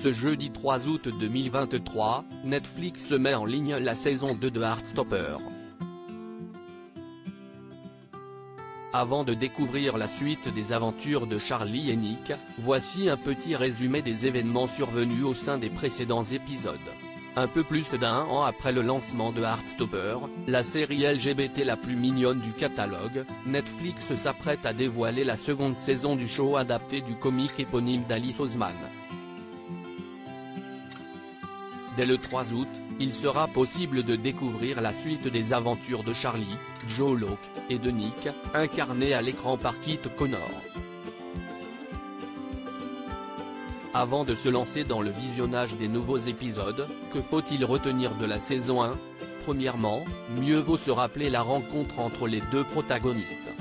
Ce jeudi 3 août 2023, Netflix met en ligne la saison 2 de Heartstopper. Avant de découvrir la suite des aventures de Charlie et Nick, voici un petit résumé des événements survenus au sein des précédents épisodes. Un peu plus d'1 an après le lancement de Heartstopper, la série LGBT la plus mignonne du catalogue, Netflix s'apprête à dévoiler la seconde saison du show adapté du comique éponyme d'Alice Oseman. Dès le 3 août, il sera possible de découvrir la suite des aventures de Charlie, Joe Locke, et de Nick, incarnés à l'écran par Kit Connor. Avant de se lancer dans le visionnage des nouveaux épisodes, que faut-il retenir de la saison 1 ? Premièrement, mieux vaut se rappeler la rencontre entre les deux protagonistes.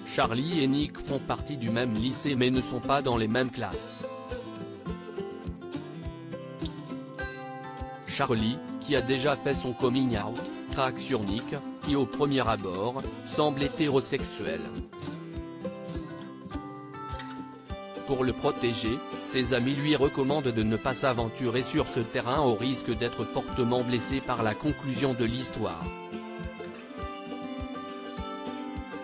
Charlie et Nick font partie du même lycée mais ne sont pas dans les mêmes classes. Charlie, qui a déjà fait son coming out, craque sur Nick, qui au premier abord, semble hétérosexuel. Pour le protéger, ses amis lui recommandent de ne pas s'aventurer sur ce terrain au risque d'être fortement blessé par la conclusion de l'histoire.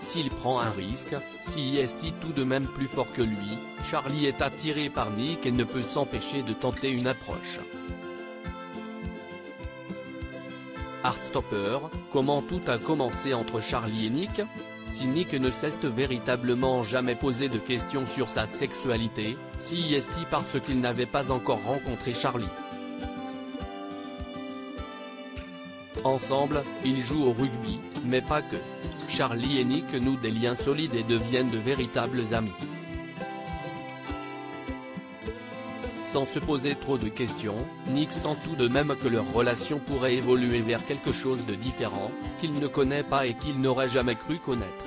S'il prend un risque, s'il est tout de même plus fort que lui, Charlie est attiré par Nick et ne peut s'empêcher de tenter une approche. Heartstopper, comment tout a commencé entre Charlie et Nick ? Si Nick ne s'est véritablement jamais posé de questions sur sa sexualité, si est parce qu'il n'avait pas encore rencontré Charlie. Ensemble, ils jouent au rugby, mais pas que. Charlie et Nick nouent des liens solides et deviennent de véritables amis. Sans se poser trop de questions, Nick sent tout de même que leur relation pourrait évoluer vers quelque chose de différent, qu'il ne connaît pas et qu'il n'aurait jamais cru connaître.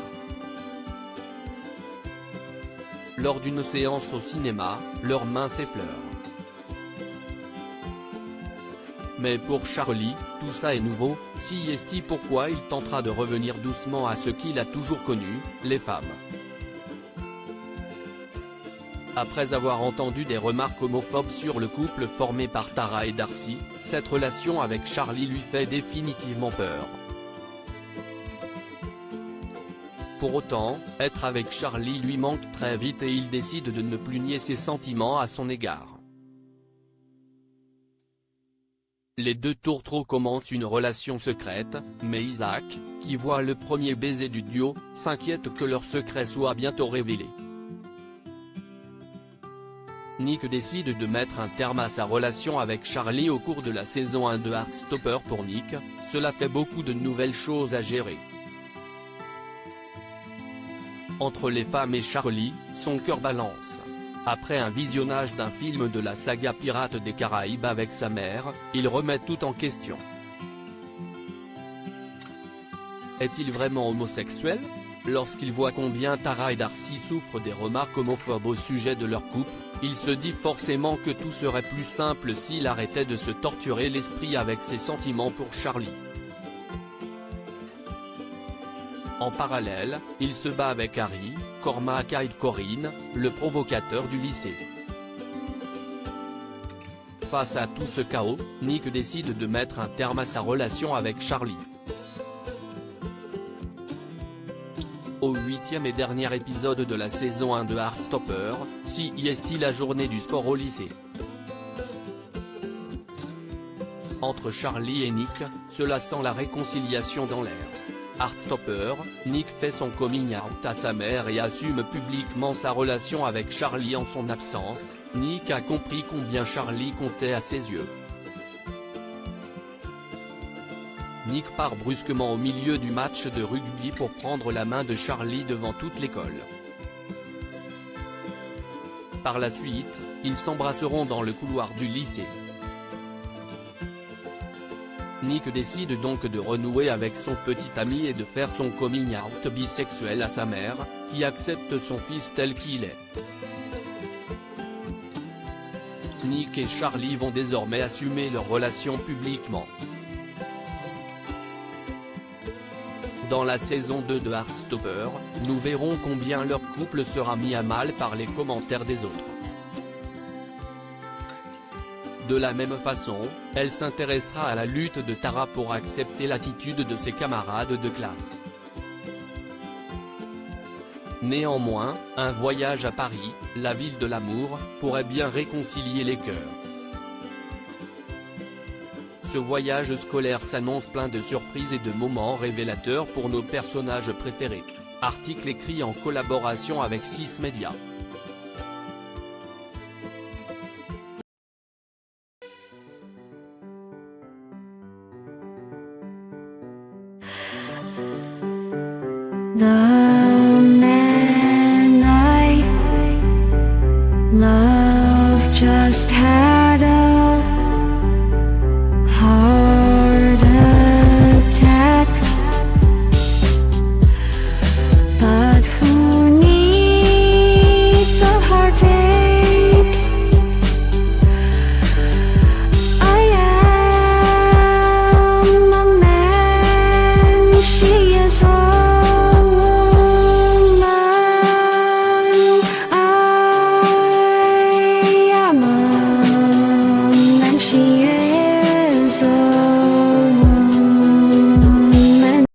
Lors d'une séance au cinéma, leurs mains s'effleurent. Mais pour Charlie, tout ça est nouveau, si est pourquoi il tentera de revenir doucement à ce qu'il a toujours connu, les femmes. Après avoir entendu des remarques homophobes sur le couple formé par Tara et Darcy, cette relation avec Charlie lui fait définitivement peur. Pour autant, être avec Charlie lui manque très vite et il décide de ne plus nier ses sentiments à son égard. Les deux tourtereaux commencent une relation secrète, mais Isaac, qui voit le premier baiser du duo, s'inquiète que leur secret soit bientôt révélé. Nick décide de mettre un terme à sa relation avec Charlie au cours de la saison 1 de Heartstopper. Pour Nick, cela fait beaucoup de nouvelles choses à gérer. Entre les femmes et Charlie, son cœur balance. Après un visionnage d'un film de la saga Pirates des Caraïbes avec sa mère, il remet tout en question. Est-il vraiment homosexuel ? Lorsqu'il voit combien Tara et Darcy souffrent des remarques homophobes au sujet de leur couple, il se dit forcément que tout serait plus simple s'il arrêtait de se torturer l'esprit avec ses sentiments pour Charlie. En parallèle, il se bat avec Harry, Cormac et Corinne, le provocateur du lycée. Face à tout ce chaos, Nick décide de mettre un terme à sa relation avec Charlie. Au 8e et dernier épisode de la saison 1 de Heartstopper, si est la journée du sport au lycée. Entre Charlie et Nick, cela sent la réconciliation dans l'air. Heartstopper, Nick fait son coming out à sa mère et assume publiquement sa relation avec Charlie en son absence. Nick a compris combien Charlie comptait à ses yeux. Nick part brusquement au milieu du match de rugby pour prendre la main de Charlie devant toute l'école. Par la suite, ils s'embrasseront dans le couloir du lycée. Nick décide donc de renouer avec son petit ami et de faire son coming out bisexuel à sa mère, qui accepte son fils tel qu'il est. Nick et Charlie vont désormais assumer leur relation publiquement. Dans la saison 2 de Heartstopper, nous verrons combien leur couple sera mis à mal par les commentaires des autres. De la même façon, elle s'intéressera à la lutte de Tara pour accepter l'attitude de ses camarades de classe. Néanmoins, un voyage à Paris, la ville de l'amour, pourrait bien réconcilier les cœurs. Ce voyage scolaire s'annonce plein de surprises et de moments révélateurs pour nos personnages préférés. Article écrit en collaboration avec 6 Médias. 나